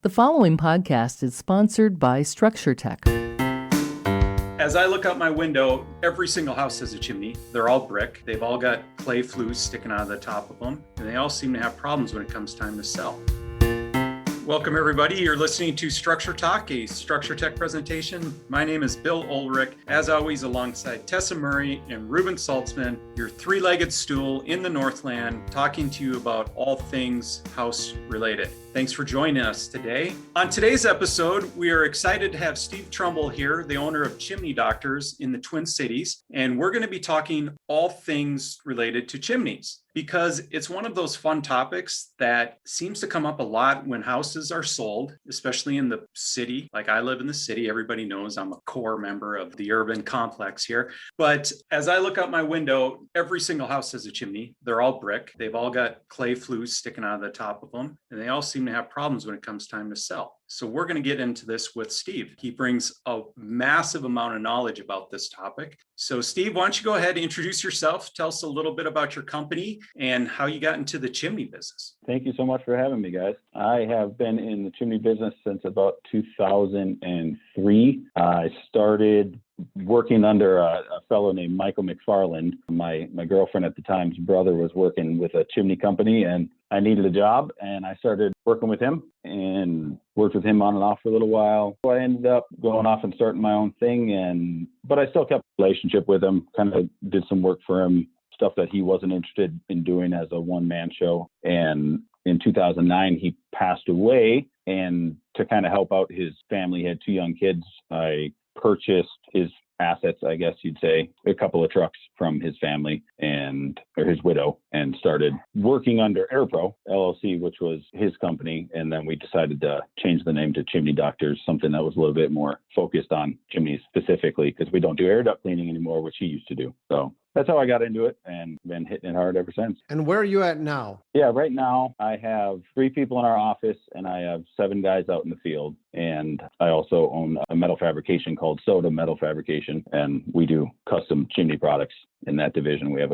The following podcast is sponsored by Structure Tech. As I look out my window, every single house has a chimney. They're all brick. They've all got clay flues sticking out of the top of them, and they all seem to have problems when it comes time to sell. Welcome, everybody. You're listening to Structure Talk, a Structure Tech presentation. My name is Bill Ulrich, as always, alongside Tessa Murray and Ruben Saltzman, your three-legged stool in the Northland, talking to you about all things house related. Thanks for joining us today. On today's episode, we are excited to have Steve Trumble here, the owner of Chimney Doctors in the Twin Cities, and we're going to be talking all things related to chimneys, because it's one of those fun topics that seems to come up a lot when houses are sold, especially in the city. Like, I live in the city. Everybody knows I'm a core member of the urban complex here. But as I look out my window, every single house has a chimney. They're all brick. They've all got clay flues sticking out of the top of them, and they all seem to have problems when it comes time to sell. So we're going to get into this with Steve. He brings a massive amount of knowledge about this topic. So Steve, why don't you go ahead and introduce yourself? Tell us a little bit about your company and how you got into the chimney business. Thank you so much for having me, guys. I have been in the chimney business since about 2003. I started working under a fellow named Michael McFarland. My girlfriend at the time's brother was working with a chimney company, and I needed a job, and I started working with him and worked with him on and off for a little while. So I ended up going off and starting my own thing, but I still kept a relationship with him, kind of did some work for him, stuff that he wasn't interested in doing as a one-man show. And in 2009, he passed away, and to kind of help out his family, he had two young kids, I purchased his assets, I guess you'd say, a couple of trucks from his family or his widow, and started working under AirPro LLC, which was his company. And then we decided to change the name to Chimney Doctors, something that was a little bit more focused on chimneys specifically, because we don't do air duct cleaning anymore, which he used to do. So that's how I got into it, and been hitting it hard ever since. And where are you at now? Yeah, right now I have 3 people in our office, and I have 7 guys out in the field. And I also own a metal fabrication called Soda Metal Fabrication, and we do custom chimney products in that division. We have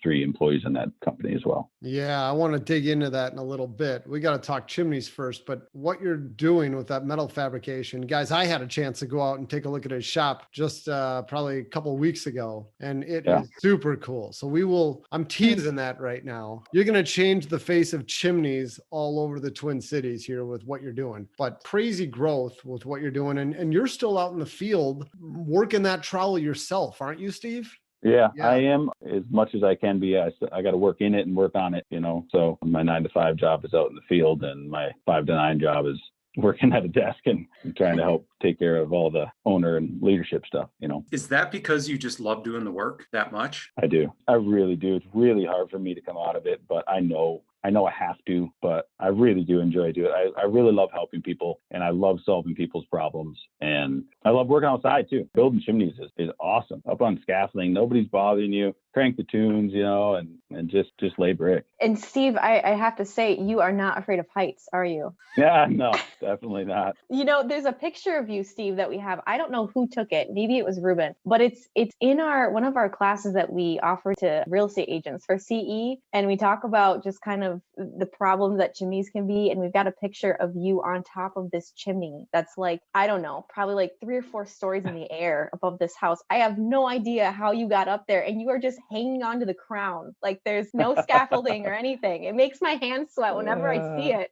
3 employees in that company as well. Yeah, I want to dig into that in a little bit. We got to talk chimneys first, but what you're doing with that metal fabrication, guys, I had a chance to go out and take a look at his shop just probably a couple of weeks ago, and it is super cool. So I'm teasing that right now. You're going to change the face of chimneys all over the Twin Cities here with what you're doing, but crazy growth with what you're doing. And you're still out in the field working that trowel yourself, aren't you, Steve? Yeah, I am, as much as I can be. I got to work in it and work on it, So my 9-to-5 job is out in the field, and my 5-to-9 job is working at a desk and trying to help take care of all the owner and leadership stuff, Is that because you just love doing the work that much? I do. I really do. It's really hard for me to come out of it, but I know I have to, but I really do enjoy doing it. I really love helping people, and I love solving people's problems, and I love working outside too. Building chimneys is awesome. Up on scaffolding, nobody's bothering you. Crank the tunes, and just lay brick. And Steve, I have to say, you are not afraid of heights, are you? Yeah, no, definitely not. There's a picture of you, Steve, that we have. I don't know who took it. Maybe it was Ruben, but it's in one of our classes that we offer to real estate agents for CE. And we talk about just kind of the problems that chimneys can be. And we've got a picture of you on top of this chimney that's like, I don't know, probably like 3 or 4 stories in the air above this house. I have no idea how you got up there, and you are just hanging onto the crown. Like, there's no scaffolding or anything. It makes my hands sweat whenever I see it.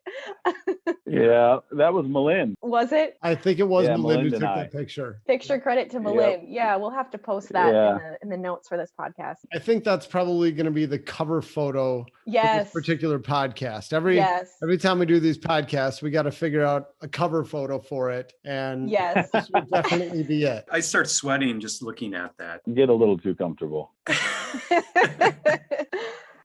Yeah, that was Malin. Was it? I think it was Malin who took that picture. Picture credit to Malin. Yep. Yeah, we'll have to post that in the notes for this podcast. I think that's probably going to be the cover photo for this particular podcast. Every time we do these podcasts, we got to figure out a cover photo for it. And this would definitely be it. I start sweating just looking at that. Get a little too comfortable.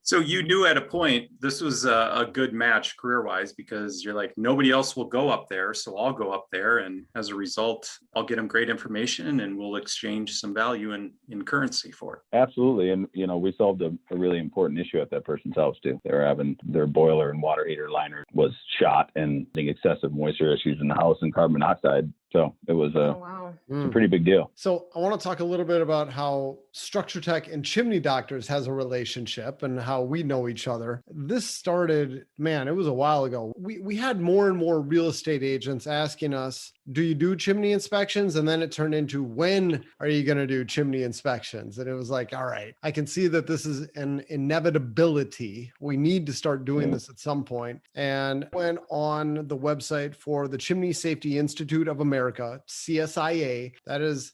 So you knew at a point this was a good match career-wise, because you're like, nobody else will go up there, so I'll go up there, and as a result, I'll get them great information, and we'll exchange some value in currency for it. Absolutely. And, we solved a really important issue at that person's house too. They were having their boiler and water heater liner was shot, and having excessive moisture issues in the house, and carbon monoxide So it was Oh, wow. a pretty big deal. So I want to talk a little bit about how Structure Tech and Chimney Doctors has a relationship and how we know each other. This started, man, it was a while ago. We had more and more real estate agents asking us, do you do chimney inspections? And then it turned into, when are you going to do chimney inspections? And it was like, all right, I can see that this is an inevitability. We need to start doing this at some point. And went on the website for the Chimney Safety Institute of America, CSIA. That is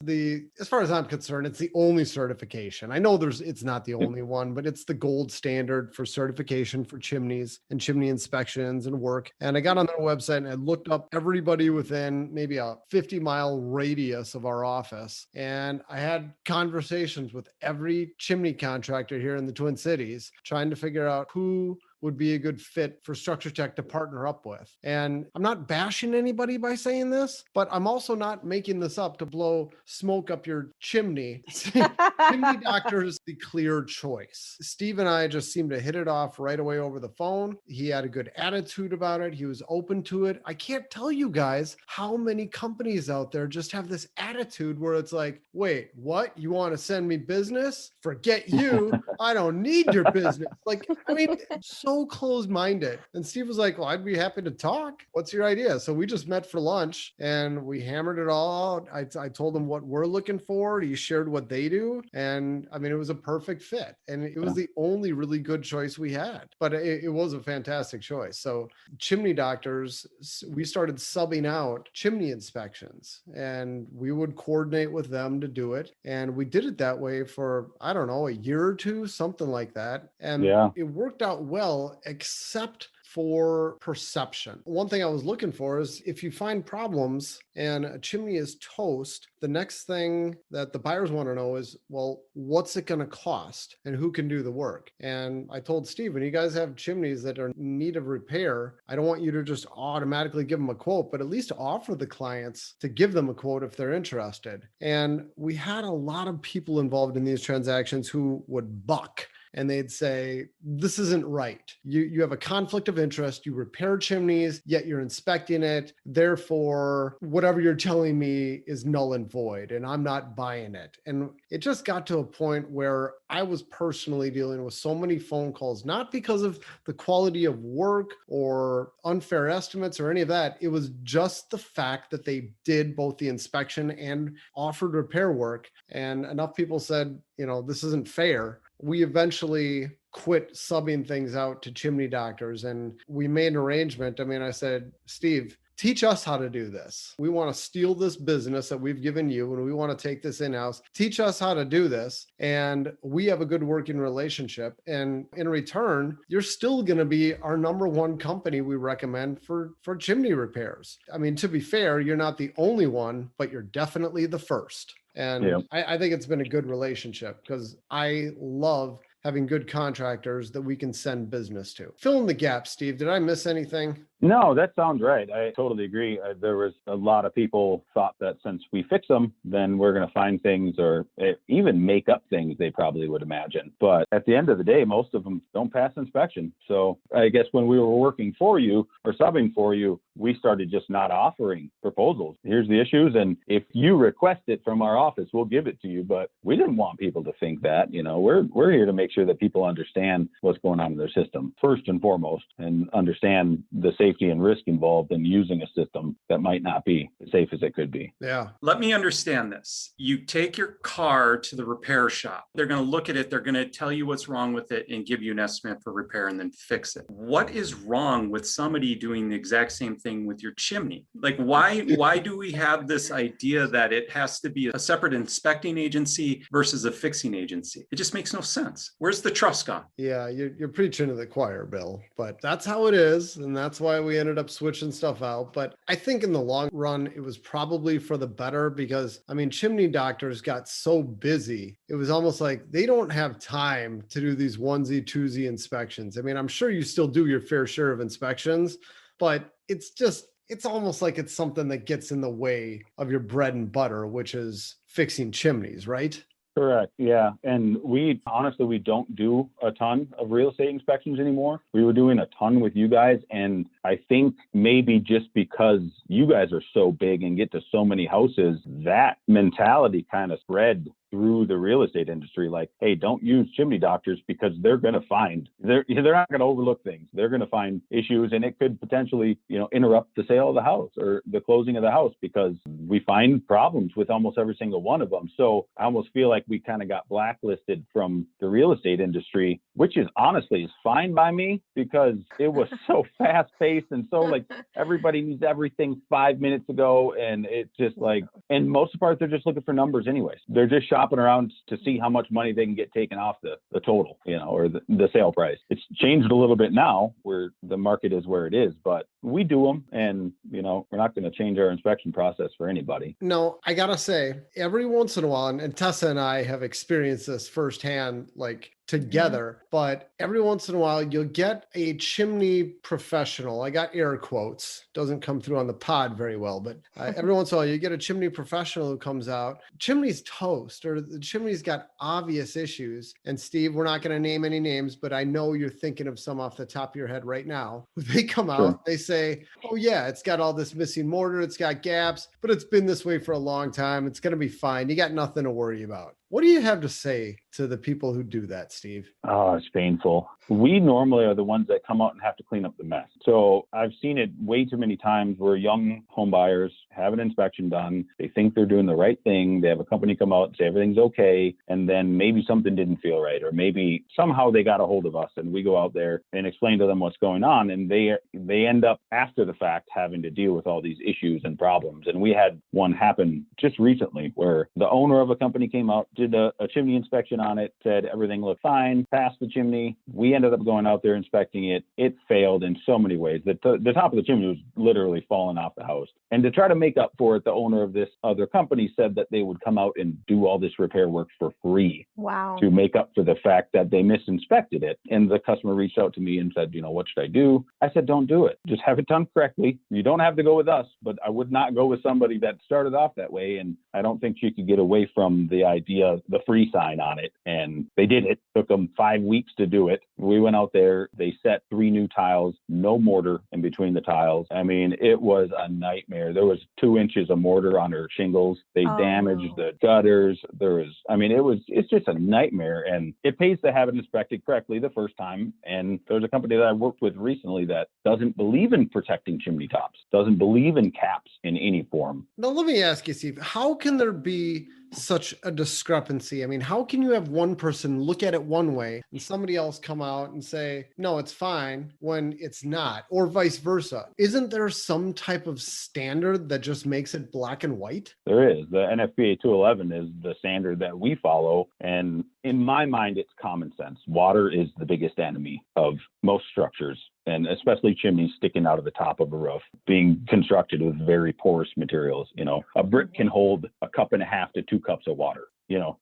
as far as I'm concerned, it's the only certification. I know it's not the only one, but it's the gold standard for certification for chimneys and chimney inspections and work. And I got on their website and I looked up everybody within maybe a 50-mile radius of our office. And I had conversations with every chimney contractor here in the Twin Cities, trying to figure out who would be a good fit for Structure Tech to partner up with. And I'm not bashing anybody by saying this, but I'm also not making this up to blow smoke up your chimney. Chimney Doctor's the clear choice. Steve and I just seemed to hit it off right away over the phone. He had a good attitude about it. He was open to it. I can't tell you guys how many companies out there just have this attitude where it's like, wait, what? You want to send me business? Forget you. I don't need your business. Like, I mean, so closed-minded. And Steve was like, well, I'd be happy to talk. What's your idea? So we just met for lunch and we hammered it all out. I told him what we're looking for. He shared what they do. And I mean, it was a perfect fit. And it was the only really good choice we had. But it was a fantastic choice. So Chimney Doctors, we started subbing out chimney inspections and we would coordinate with them to do it. And we did it that way for, I don't know, a year or two, something like that. And it worked out well, except for perception. One thing I was looking for is if you find problems and a chimney is toast, the next thing that the buyers want to know is, well, what's it going to cost and who can do the work? And I told Steve, when you guys have chimneys that are in need of repair, I don't want you to just automatically give them a quote, but at least offer the clients to give them a quote if they're interested. And we had a lot of people involved in these transactions who would buck. And they'd say, this isn't right. You have a conflict of interest. You repair chimneys, yet you're inspecting it. Therefore, whatever you're telling me is null and void, and I'm not buying it. And it just got to a point where I was personally dealing with so many phone calls, not because of the quality of work or unfair estimates or any of that. It was just the fact that they did both the inspection and offered repair work. And enough people said, this isn't fair. We eventually quit subbing things out to Chimney Doctors and we made an arrangement. I mean, I said, Steve, teach us how to do this. We want to steal this business that we've given you and we want to take this in-house. Teach us how to do this. And we have a good working relationship. And in return, you're still going to be our number one company we recommend for chimney repairs. I mean, to be fair, you're not the only one, but you're definitely the first. And I think it's been a good relationship because I love having good contractors that we can send business to. Fill in the gap, Steve. Did I miss anything? No, that sounds right. I totally agree. There was a lot of people thought that since we fix them, then we're going to find things or even make up things they probably would imagine. But at the end of the day, most of them don't pass inspection. So I guess when we were working for you or subbing for you, we started just not offering proposals. Here's the issues. And if you request it from our office, we'll give it to you. But we didn't want people to think that, we're here to make sure that people understand what's going on in their system first and foremost and understand the safety and risk involved in using a system that might not be as safe as it could be. Yeah. Let me understand this. You take your car to the repair shop. They're going to look at it. They're going to tell you what's wrong with it and give you an estimate for repair and then fix it. What is wrong with somebody doing the exact same thing with your chimney? Like, why do we have this idea that it has to be a separate inspecting agency versus a fixing agency? It just makes no sense. Where's the trust gone? Yeah, you're preaching to the choir, Bill, but that's how it is. And that's why we ended up switching stuff out. But I think in the long run, it was probably for the better because, Chimney Doctors got so busy. It was almost like they don't have time to do these onesie, twosie inspections. I'm sure you still do your fair share of inspections, but it's almost like it's something that gets in the way of your bread and butter, which is fixing chimneys, right? Correct. Yeah. And we honestly, we don't do a ton of real estate inspections anymore. We were doing a ton with you guys. And I think maybe just because you guys are so big and get to so many houses, that mentality kind of spread through the real estate industry. Like, hey, don't use chimney doctors because they're going to find, they're not going to overlook things. They're going to find issues, and it could potentially, interrupt the sale of the house or the closing of the house, because we find problems with almost every single one of them. So I almost feel like we kind of got blacklisted from the real estate industry, which is honestly is fine by me, because it was so fast paced and so like everybody needs everything 5 minutes ago. And it's just like, and most of the part, they're just looking for numbers anyways. They're just shopping around to see how much money they can get taken off the total, or the sale price. It's changed a little bit now where the market is where it is, but we do them, and we're not going to change our inspection process for anybody. No, I gotta say, every once in a while, and Tessa and I have experienced this firsthand, like together, but every once in a while you'll get a chimney professional. I got air quotes, doesn't come through on the pod very well, but every once in a while you get a chimney professional who comes out, chimney's toast, or the chimney's got obvious issues. And Steve, we're not going to name any names, but I know you're thinking of some off the top of your head right now. They come out, Sure. They say, oh yeah, it's got all this missing mortar, it's got gaps, but it's been this way for a long time. It's going to be fine. You got nothing to worry about. What do you have to say to the people who do that, Steve? Oh, it's painful. We normally are the ones that come out and have to clean up the mess. So I've seen it way too many times where young home buyers have an inspection done. They think they're doing the right thing. They have a company come out and say everything's okay. And then maybe something didn't feel right, or maybe somehow they got a hold of us and we go out there and explain to them what's going on. And they end up after the fact having to deal with all these issues and problems. And we had one happen just recently where the owner of a company came out, did a chimney inspection on it, said everything looked fine, passed the chimney. We ended up going out there inspecting it. It failed in so many ways. The top of the chimney was literally falling off the house. And to try to make up for it, the owner of this other company said that they would come out and do all this repair work for free. Wow. To make up for the fact that they misinspected it. And the customer reached out to me and said, what should I do? I said, don't do it. Just have it done correctly. You don't have to go with us, but I would not go with somebody that started off that way. And I don't think she could get away from the idea, the free sign on it. And they did it. Took them 5 weeks to do it. We went out there. They set 3 new tiles, no mortar in between the tiles. I mean, it was a nightmare. There was 2 inches of mortar on her shingles. They damaged the gutters. It's just a nightmare. And it pays to have it inspected correctly the first time. And there's a company that I worked with recently that doesn't believe in protecting chimney tops, doesn't believe in caps in any form. Now, let me ask you, Steve, how can there be such a discrepancy? I mean, how can you have one person look at it one way and somebody else come out and say, no, it's fine, when it's not, or vice versa? Isn't there some type of standard that just makes it black and white? There is. The NFPA 211 is the standard that we follow. And in my mind, it's common sense. Water is the biggest enemy of most structures, and especially chimneys sticking out of the top of a roof, being constructed with very porous materials. A brick can hold 1.5 cups to 2 cups of water.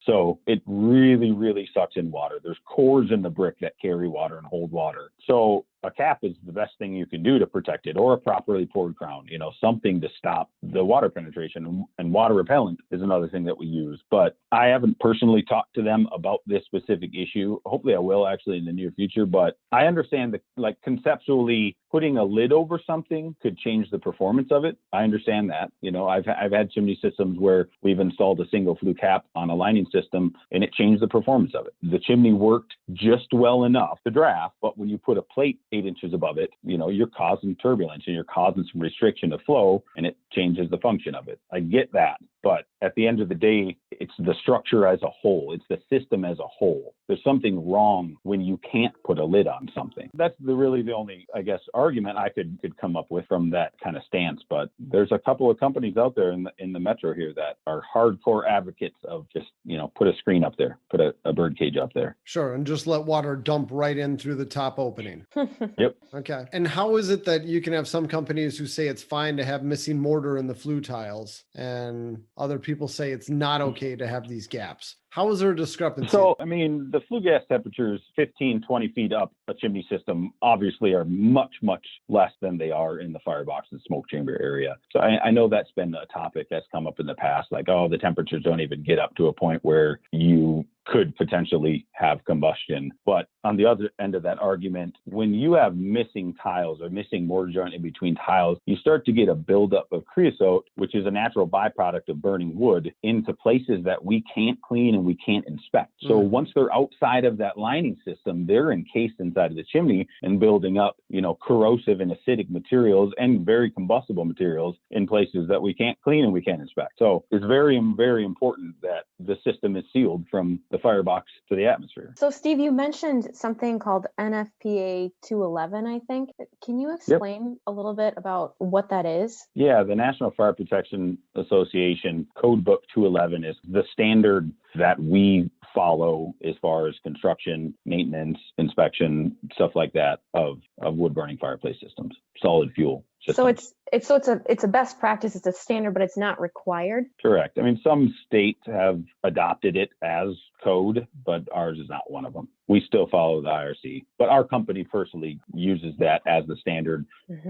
So it really, really sucks in water. There's cores in the brick that carry water and hold water. So a cap is the best thing you can do to protect it, or a properly poured crown, something to stop the water penetration. And water repellent is another thing that we use. But I haven't personally talked to them about this specific issue. Hopefully I will actually in the near future. But I understand that, conceptually, putting a lid over something could change the performance of it. I understand that. I've had chimney systems where we've installed a single flue cap on a lining system and it changed the performance of it. The chimney worked just well enough to draft, but when you put a plate 8 inches above it, you're causing turbulence and you're causing some restriction of flow, and it changes the function of it. I get that. But at the end of the day, it's the structure as a whole. It's the system as a whole. There's something wrong when you can't put a lid on something. That's really the only, argument I could come up with from that kind of stance. But there's a couple of companies out there in the metro here that are hardcore advocates of just, put a screen up there, put a bird cage up there. Sure. And just let water dump right in through the top opening. Yep. Okay. And how is it that you can have some companies who say it's fine to have missing mortar in the flue tiles, and Other people say it's not okay to have these gaps. How is there a discrepancy? So, I mean, the flue gas temperatures 15, 20 feet up a chimney system obviously are much, much less than they are in the firebox and smoke chamber area. So I know that's been a topic that's come up in the past, like, oh, the temperatures don't even get up to a point where you could potentially have combustion. But on the other end of that argument, when you have missing tiles or missing mortar joint in between tiles, you start to get a buildup of creosote, which is a natural byproduct of burning wood, into places that we can't clean and we can't inspect. So once they're outside of that lining system, they're encased inside of the chimney and building up, corrosive and acidic materials and very combustible materials in places that we can't clean and we can't inspect. So it's very, very important that the system is sealed from the firebox to the atmosphere. So Steve, you mentioned something called NFPA 211, I think. Can you explain a little bit about what that is? Yeah, the National Fire Protection Association Code Book 211 is the standard that we follow as far as construction, maintenance, inspection, stuff like that of wood burning fireplace systems, solid fuel systems. So it's a best practice, it's a standard, but it's not required. Correct. I mean, some states have adopted it as code, but ours is not one of them. We still follow the IRC, but our company personally uses that as the standard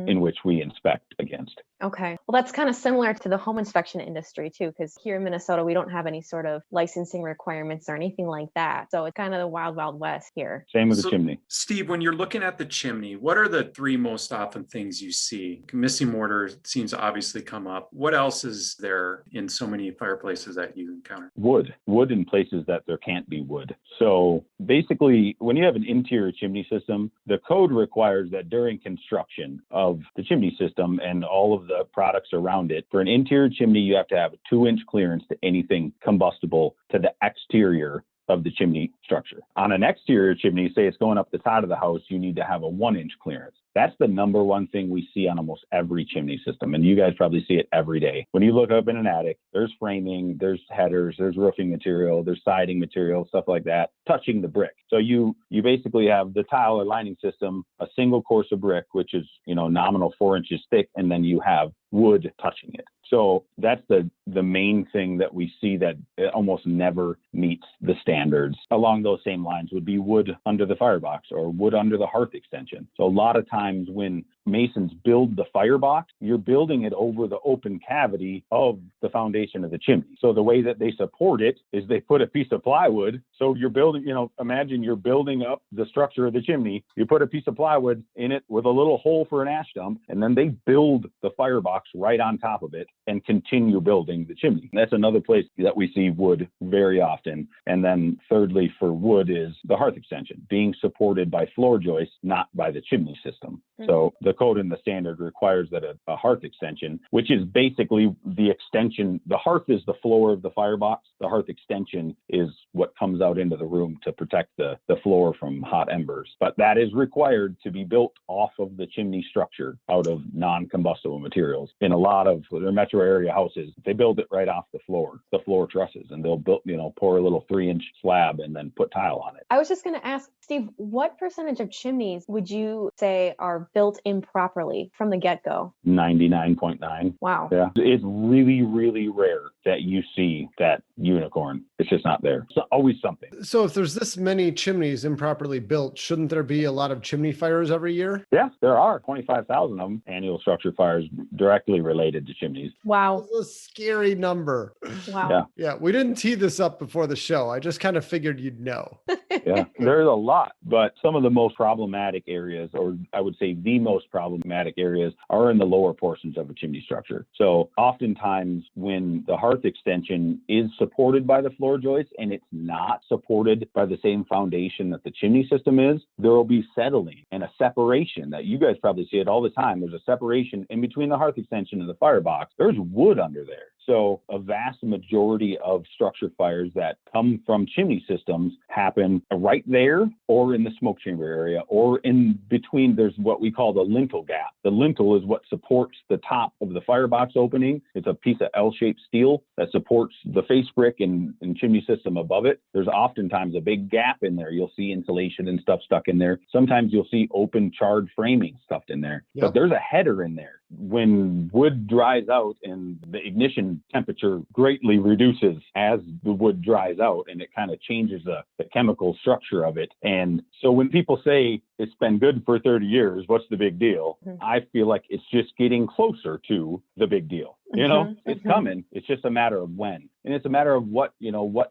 in which we inspect against. Okay. Well, that's kind of similar to the home inspection industry too, because here in Minnesota, we don't have any sort of licensing requirements or anything like that. So it's kind of the wild, wild west here. Same with the chimney. Steve, when you're looking at the chimney, what are the three most often things you see? Missing mortar seems to obviously come up. What else is there in so many fireplaces that you encounter? Wood in places that there can't be wood. So basically, when you have an interior chimney system, the code requires that during construction of the chimney system and all of the products around it, for an interior chimney, you have to have a 2-inch clearance to anything combustible to the exterior of the chimney structure. On an exterior chimney, say it's going up the side of the house, you need to have a 1-inch clearance. That's the number one thing we see on almost every chimney system. And you guys probably see it every day. When you look up in an attic, there's framing, there's headers, there's roofing material, there's siding material, stuff like that, touching the brick. So you basically have the tile or lining system, a single course of brick, which is, nominal 4 inches thick, and then you have wood touching it. So that's the main thing that we see that almost never meets the standards. Along those same lines would be wood under the firebox or wood under the hearth extension. So a lot of times when masons build the firebox, you're building it over the open cavity of the foundation of the chimney. So the way that they support it is they put a piece of plywood. So you're building, imagine you're building up the structure of the chimney. You put a piece of plywood in it with a little hole for an ash dump, and then they build the firebox right on top of it and continue building the chimney. That's another place that we see wood very often. And then thirdly, for wood is the hearth extension being supported by floor joists, not by the chimney system. So the code and the standard requires that a hearth extension, which is basically the extension, the hearth is the floor of the firebox. The hearth extension is what comes out into the room to protect the floor from hot embers. But that is required to be built off of the chimney structure out of non-combustible materials. In a lot of their metro area houses, they build it right off the floor trusses, and they'll build, pour a little 3-inch slab and then put tile on it. I was just going to ask, Steve, what percentage of chimneys would you say are built improperly from the get-go? 99.9. Wow. Yeah. It's really, really rare that you see that unicorn. It's just not there. It's always something. So if there's this many chimneys improperly built, shouldn't there be a lot of chimney fires every year? Yeah, there are 25,000 of them, annual structure fires directly related to chimneys. Wow. That's a scary number. Wow. Yeah, we didn't tee this up before the show. I just kind of figured you'd know. Yeah, there's a lot, but some of the most problematic areas, or I would say the most problematic areas, are in the lower portions of a chimney structure. So oftentimes when the hearth extension is supported by the floor joists and it's not supported by the same foundation that the chimney system is, there will be settling and a separation that you guys probably see it all the time. There's a separation in between the hearth extension and the firebox. There's wood under there. So a vast majority of structure fires that come from chimney systems happen right there or in the smoke chamber area or in between. There's what we call the lintel gap. The lintel is what supports the top of the firebox opening. It's a piece of L-shaped steel that supports the face brick and chimney system above it. There's oftentimes a big gap in there. You'll see insulation and stuff stuck in there. Sometimes you'll see open charred framing stuffed in there. But there's a header in there. When wood dries out and the ignition then temperature greatly reduces as the wood dries out, and it kind of changes the chemical structure of it. And so when people say it's been good for 30 years, what's the big deal? I feel like it's just getting closer to the big deal. It's coming. It's just a matter of when. And it's a matter of what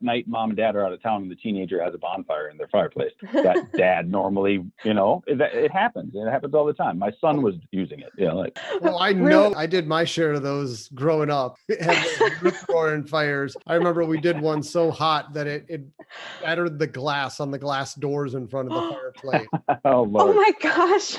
night mom and dad are out of town and the teenager has a bonfire in their fireplace. That dad normally, it happens. It happens all the time. My son was using it. Well, I know I did my share of those growing up. Had rip-roaring fires. I remember we did one so hot that it shattered the glass on the glass doors in front of the fireplace. Oh my gosh.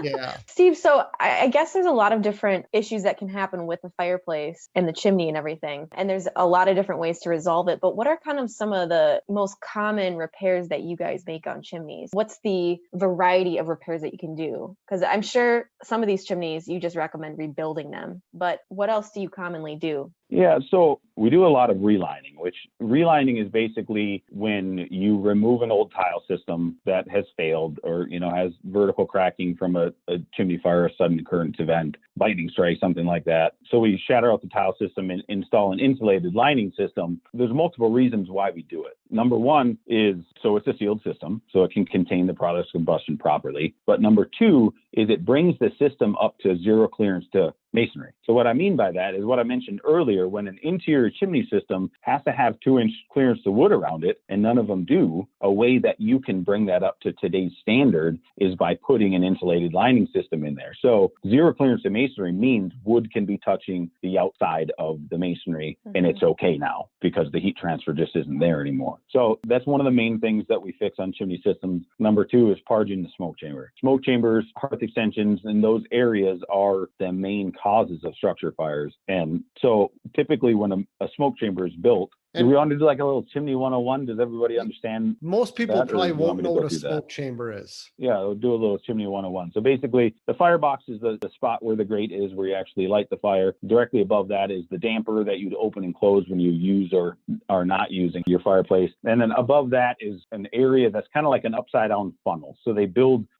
Yeah. Steve, so I guess there's a lot of different issues that can happen with the fireplace and the chimney and everything. And there's a lot of different ways to resolve it. But what are kind of some of the most common repairs that you guys make on chimneys? What's the variety of repairs that you can do? Because I'm sure some of these chimneys, you just recommend rebuilding them. But what else do you commonly do? Yeah, so we do a lot of relining, which relining is basically when you remove an old tile system that has failed or, has vertical cracking from a chimney fire, a sudden occurrence event, lightning strike, something like that. So we shatter out the tile system and install an insulated lining system. There's multiple reasons why we do it. Number one is, so it's a sealed system, so it can contain the product's combustion properly. But number two is it brings the system up to zero clearance to masonry. So what I mean by that is what I mentioned earlier, when an interior chimney system has to have 2-inch clearance to wood around it, and none of them do, a way that you can bring that up to today's standard is by putting an insulated lining system in there. So zero clearance to masonry means wood can be touching the outside of the masonry, and it's okay now because the heat transfer just isn't there anymore. So that's one of the main things that we fix on chimney systems. Number two is parging the smoke chamber. Smoke chambers, hearth extensions, and those areas are the main causes of structure fires. And so typically when a smoke chamber is built, do we want to do like a little chimney 101? Does everybody understand? Most people that, probably won't know what a smoke that? chamber is. Yeah, we'll do a little chimney 101. So basically, the firebox is the spot where the grate is, where you actually light the fire. Directly above that is the damper that you'd open and close when you use or are not using your fireplace. And then above that is an area that's kind of like an upside down funnel. So they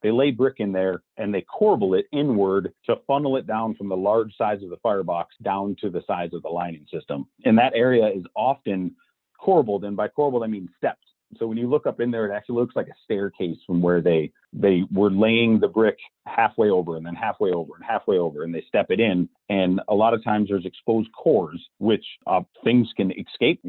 lay brick in there and they corbel it inward to funnel it down from the large size of the firebox down to the size of the lining system. And that area is often corbelled, and by corbelled I mean stepped. So when you look up in there, it actually looks like a staircase from where they were laying the brick halfway over and then halfway over and halfway over, and they step it in. And a lot of times there's exposed cores, which things can escape,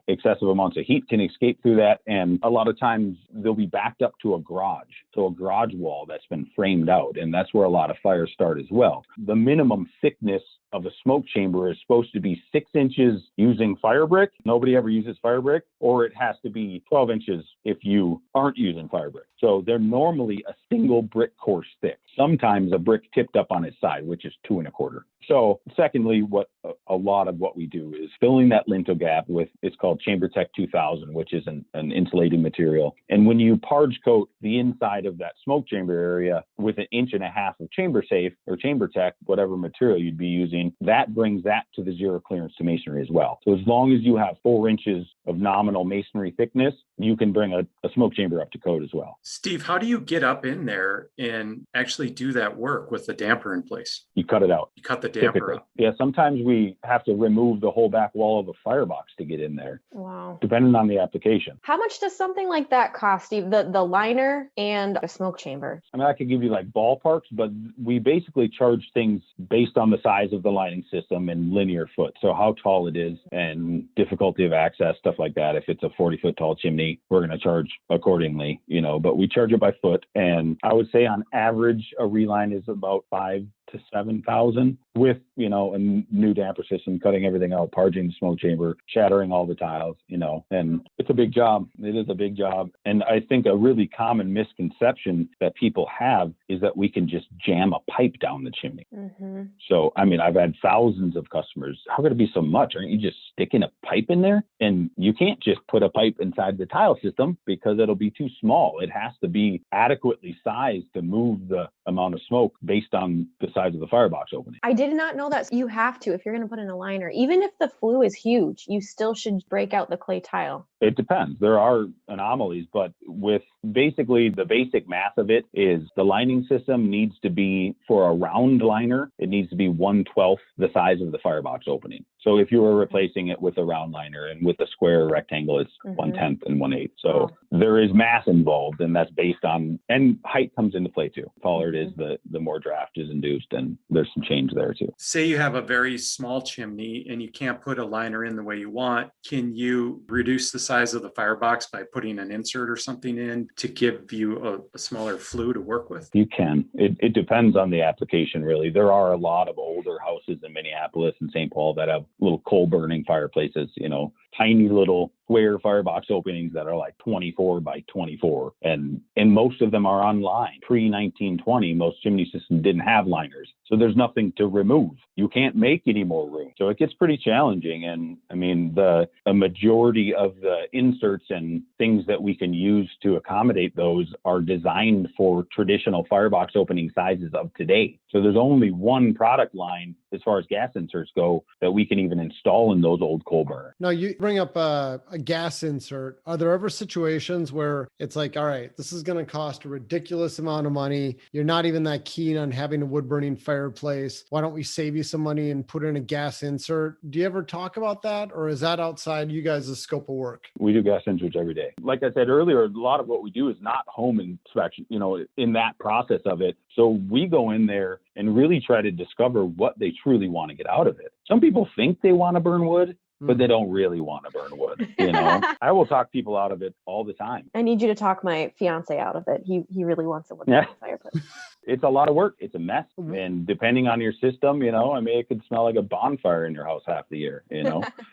excessive amounts of heat can escape through that. And a lot of times they'll be backed up to a garage. So a garage wall that's been framed out. And that's where a lot of fires start as well. The minimum thickness of a smoke chamber is supposed to be 6 inches using fire brick. Nobody ever uses fire brick, or it has to be 12 inches if you aren't using fire brick. So they're normally a single brick course thick. Sometimes a brick tipped up on its side, which is 2 1/4. So secondly, what a lot of what we do is filling that lintel gap with, it's called Chamber Tech 2000, which is an insulating material. And when you parge coat the inside of that smoke chamber area with 1.5 inches of chamber safe or Chamber Tech, whatever material you'd be using, that brings that to the zero clearance to masonry as well. So as long as you have 4 inches of nominal masonry thickness, you can bring a smoke chamber up to code as well. Steve, how do you get up in there and actually do that work with the damper in place? You cut it out. You cut the damper Typically. out. Yeah, sometimes we have to remove the whole back wall of the firebox to get in there. Wow. Depending on the application. How much does something like that cost, Steve? The liner and a smoke chamber? I mean, I could give you like ballparks, but we basically charge things based on the size of the lining system and linear foot. So how tall it is and difficulty of access, stuff like that. If it's a 40-foot tall chimney, we're going to charge accordingly, but we charge it by foot. And I would say on average, a reline is about $5,000 to $7,000 with, a new damper system, cutting everything out, parging the smoke chamber, shattering all the tiles, and it's a big job. It is a big job. And I think a really common misconception that people have is that we can just jam a pipe down the chimney. Mm-hmm. So, I mean, I've had thousands of customers. How could it be so much? Aren't you just sticking a pipe in there? And you can't just put a pipe inside the tile system because it'll be too small. It has to be adequately sized to move the amount of smoke based on the size of the firebox opening. I did not know that. You have to, if you're going to put in a liner, even if the flue is huge, you still should break out the clay tile. It depends. There are anomalies, but with basically the basic math of it is the lining system needs to be, for a round liner, it needs to be 1/12 the size of the firebox opening. So if you were replacing it with a round liner, and with a square rectangle, it's Mhm. 1/10 and 1/8. So Wow. there is mass involved, and that's based on, and height comes into play too. The taller it is, the more draft is induced, and there's some change there too. Say you have a very small chimney and you can't put a liner in the way you want. Can you reduce the size of the firebox by putting an insert or something in to give you a smaller flue to work with? You can. It depends on the application, really. There are a lot of older houses in Minneapolis and St. Paul that have little coal burning fireplaces, tiny little square firebox openings that are like 24 by 24. And most of them are on line. Pre-1920, most chimney systems didn't have liners. So there's nothing to remove. You can't make any more room. So it gets pretty challenging. And I mean, a majority of the inserts and things that we can use to accommodate those are designed for traditional firebox opening sizes of today. So there's only one product line as far as gas inserts go that we can even install in those old coal burners. Now, you bring up a gas insert. Are there ever situations where it's like, all right, this is going to cost a ridiculous amount of money. You're not even that keen on having a wood burning fireplace. Why don't we save you some money and put in a gas insert? Do you ever talk about that, or is that outside you guys' scope of work? We do gas inserts every day. Like I said earlier, a lot of what we do is not home inspection, in that process of it. So we go in there and really try to discover what they truly want to get out of it. Some people think they want to burn wood, but they don't really want to burn wood. I will talk people out of it all the time. I need you to talk my fiance out of it. He really wants a wood burning fireplace. It's a lot of work. It's a mess. And depending on your system, it could smell like a bonfire in your house half the year,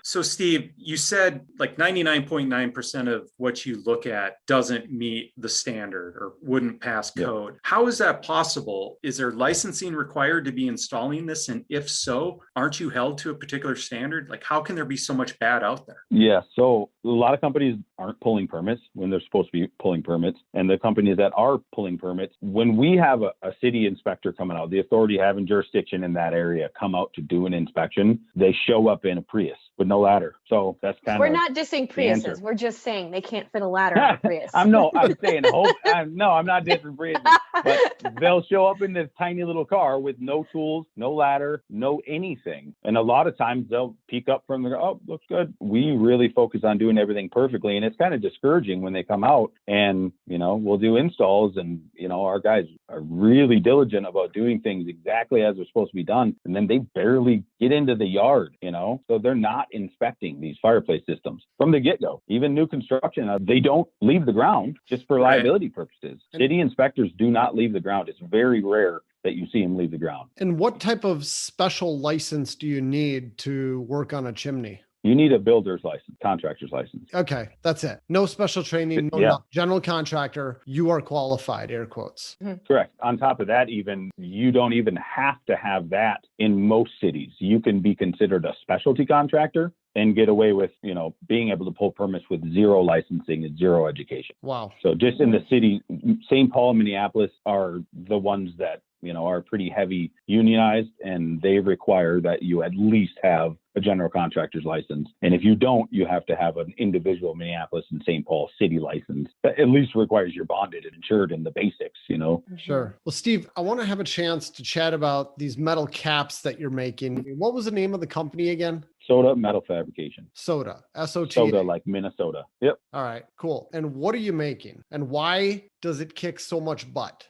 So Steve, you said like 99.9% of what you look at doesn't meet the standard or wouldn't pass code. How is that possible? Is there licensing required to be installing this? And if so, aren't you held to a particular standard? Like, how can there be so much bad out there? Yeah. So a lot of companies aren't pulling permits when they're supposed to be pulling permits. And the companies that are pulling permits, when we have a city inspector coming out, the authority having jurisdiction in that area come out to do an inspection, they show up in a Prius with no ladder. So that's kind of. We're not dissing Priuses. We're just saying they can't fit a ladder on a Prius. I'm not dissing Priuses, but they'll show up in this tiny little car with no tools, no ladder, no anything. And a lot of times they'll peek up from the, oh, looks good. We really focus on doing everything perfectly. And it's kind of discouraging when they come out and, we'll do installs and, our guys are really diligent about doing things exactly as they're supposed to be done. And then they barely get into the yard, so they're not inspecting these fireplace systems from the get-go. Even new construction, they don't leave the ground just for liability purposes. City inspectors do not leave the ground. It's very rare that you see them leave the ground. And what type of special license do you need to work on a chimney? You need a builder's license, contractor's license. Okay, that's it. No special training, general contractor, you are qualified, air quotes. Correct. On top of that, even you don't even have to have that in most cities. You can be considered a specialty contractor and get away with, being able to pull permits with zero licensing and zero education. Wow. So just in the city, St. Paul and Minneapolis are the ones that, are pretty heavy unionized, and they require that you at least have a general contractor's license. And if you don't, you have to have an individual Minneapolis and St. Paul city license that at least requires you're bonded and insured in the basics, Sure. Well, Steve, I want to have a chance to chat about these metal caps that you're making. What was the name of the company again? Soda Metal Fabrication. Soda, S-O-T. Soda, like Minnesota. Yep. All right, cool. And what are you making? And why does it kick so much butt?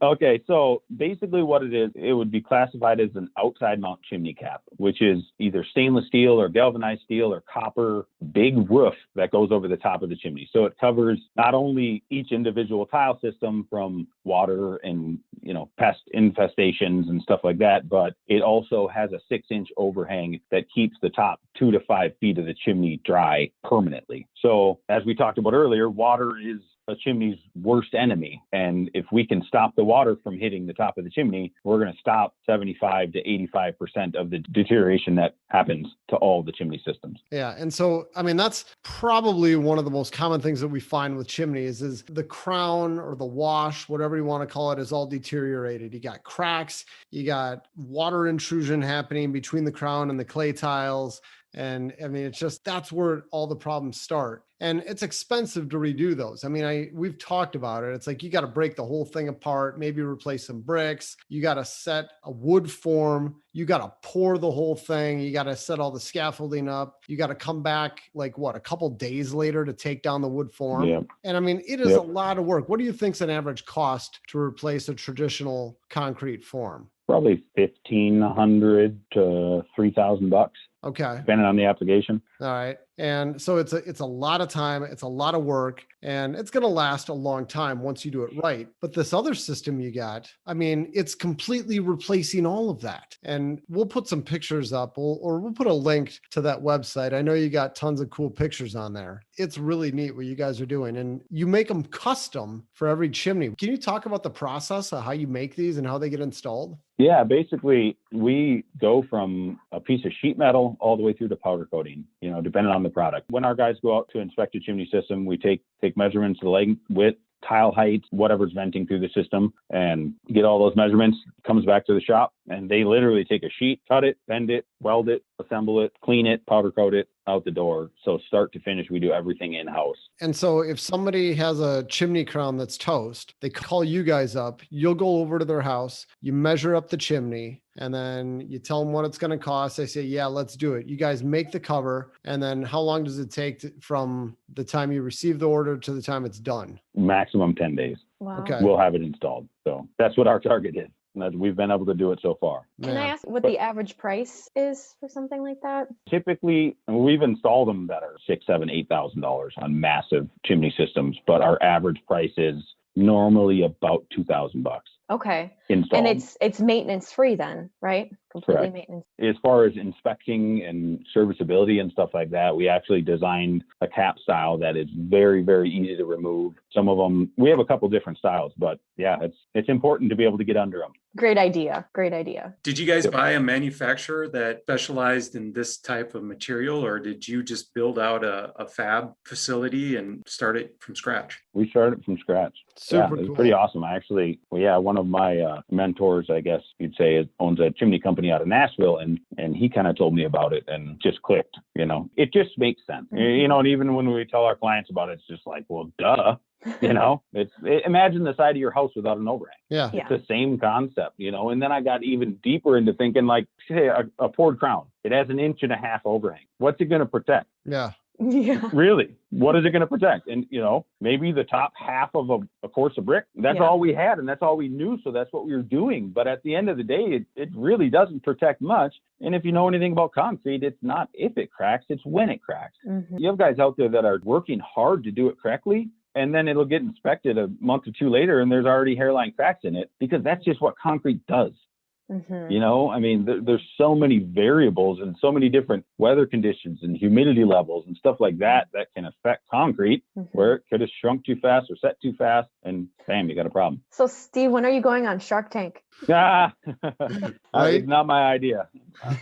Okay, so basically what it is, it would be classified as an outside mount chimney cap, which is either stainless steel or galvanized steel or copper, big roof that goes over the top of the chimney. So it covers not only each individual tile system from water and, pest infestations and stuff like that, but it also has a 6-inch overhang that keeps the top 2 to 5 feet of the chimney dry permanently. So as we talked about earlier, water is a chimney's worst enemy. And if we can stop the water from hitting the top of the chimney, we're going to stop 75 to 85% of the deterioration that happens to all the chimney systems. Yeah. And so, that's probably one of the most common things that we find with chimneys is the crown or the wash, whatever you want to call it, is all deteriorated. You got cracks, you got water intrusion happening between the crown and the clay tiles. And I mean, it's just, that's where all the problems start. And it's expensive to redo those. I mean, we've talked about it. It's like you got to break the whole thing apart, maybe replace some bricks. You got to set a wood form. You got to pour the whole thing. You got to set all the scaffolding up. You got to come back like what, a couple days later to take down the wood form. Yep. And I mean, it is a lot of work. What do you think's an average cost to replace a traditional concrete form? Probably $1,500 to $3,000, Okay. depending on the application. All right. And so it's a lot of time, it's a lot of work, and it's going to last a long time once you do it right. But this other system you got, I mean, it's completely replacing all of that. And we'll put some pictures up, or we'll put a link to that website. I know you got tons of cool pictures on there. It's really neat what you guys are doing, and you make them custom for every chimney. Can you talk about the process of how you make these and how they get installed? Yeah, basically we go from a piece of sheet metal all the way through to powder coating, depending on the product. When our guys go out to inspect a chimney system, we take measurements of the length, width, tile height, whatever's venting through the system, and get all those measurements, comes back to the shop, and they literally take a sheet, cut it, bend it, weld it, assemble it, clean it, powder coat it, out the door. So start to finish, we do everything in-house. And so if somebody has a chimney crown that's toast, they call you guys up, you'll go over to their house, you measure up the chimney, and then you tell them what it's going to cost. They say, yeah, let's do it. You guys make the cover. And then how long does it take from the time you receive the order to the time it's done? Maximum 10 days. Wow. Okay. We'll have it installed. So that's what our target is. And we've been able to do it so far. Can I ask what the average price is for something like that? Typically, we've installed them that are $6,000, $7,000, $8,000 on massive chimney systems, but our average price is normally about $2,000 Okay. installed. And it's maintenance free then, right? Completely Correct. maintenance. As far as inspecting and serviceability and stuff like that, we actually designed a cap style that is very, very easy to remove. Some of them, we have a couple different styles, but yeah, it's important to be able to get under them. Great idea. Great idea. Did you guys buy a manufacturer that specialized in this type of material, or did you just build out a fab facility and start it from scratch? We started from scratch. Super It's cool. pretty awesome. Actually, one of my mentors, I guess you'd say, owns a chimney company out of Nashville, and he kind of told me about it and just clicked. It just makes sense. Mm-hmm. And even when we tell our clients about it, it's just like, well, duh. Imagine the side of your house without an overhang. Yeah. Yeah. It's the same concept, and then I got even deeper into thinking, like, say a poured crown, it has 1.5 inch overhang. What's it going to protect? Yeah. Yeah. Really? What is it going to protect? And, maybe the top half of a course of brick, that's Yeah. all we had and that's all we knew. So that's what we were doing. But at the end of the day, it really doesn't protect much. And if you know anything about concrete, it's not if it cracks, it's when it cracks. Mm-hmm. You have guys out there that are working hard to do it correctly, and then it'll get inspected a month or two later and there's already hairline cracks in it, because that's just what concrete does. Mm-hmm. There's so many variables and so many different weather conditions and humidity levels and stuff like that can affect concrete, Mm-hmm. where it could have shrunk too fast or set too fast, and bam, you got a problem. So Steve, when are you going on Shark Tank? Right? Right? It's not my idea.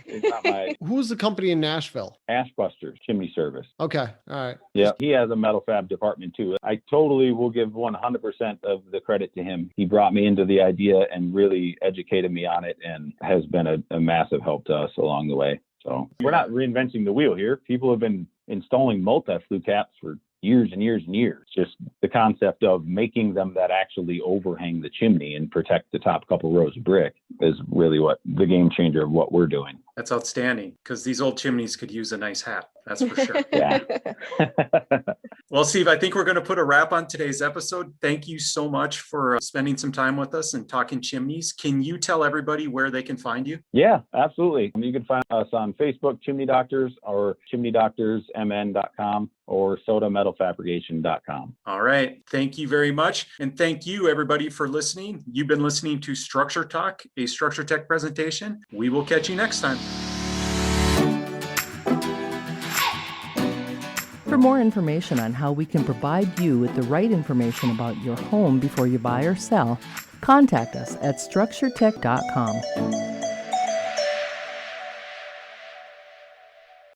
It's not my idea. Who's the company in Nashville? Ashbusters Chimney Service. Okay. All right. Yeah, he has a metal fab department too. I totally will give 100% of the credit to him. He brought me into the idea and really educated me on it, and has been a massive help to us along the way. So we're not reinventing the wheel here. People have been installing multi-flue caps for years and years and years. Just the concept of making them that actually overhang the chimney and protect the top couple rows of brick is really what the game changer of what we're doing. That's outstanding, because these old chimneys could use a nice hat. That's for sure. Yeah. Well, Steve, I think we're going to put a wrap on today's episode. Thank you so much for spending some time with us and talking chimneys. Can you tell everybody where they can find you? Yeah, absolutely. You can find us on Facebook, Chimney Doctors, or chimneydoctorsmn.com, or sodametalfabrication.com. All right. Thank you very much. And thank you, everybody, for listening. You've been listening to Structure Talk, a Structure Tech presentation. We will catch you next time. For more information on how we can provide you with the right information about your home before you buy or sell, contact us at structuretech.com.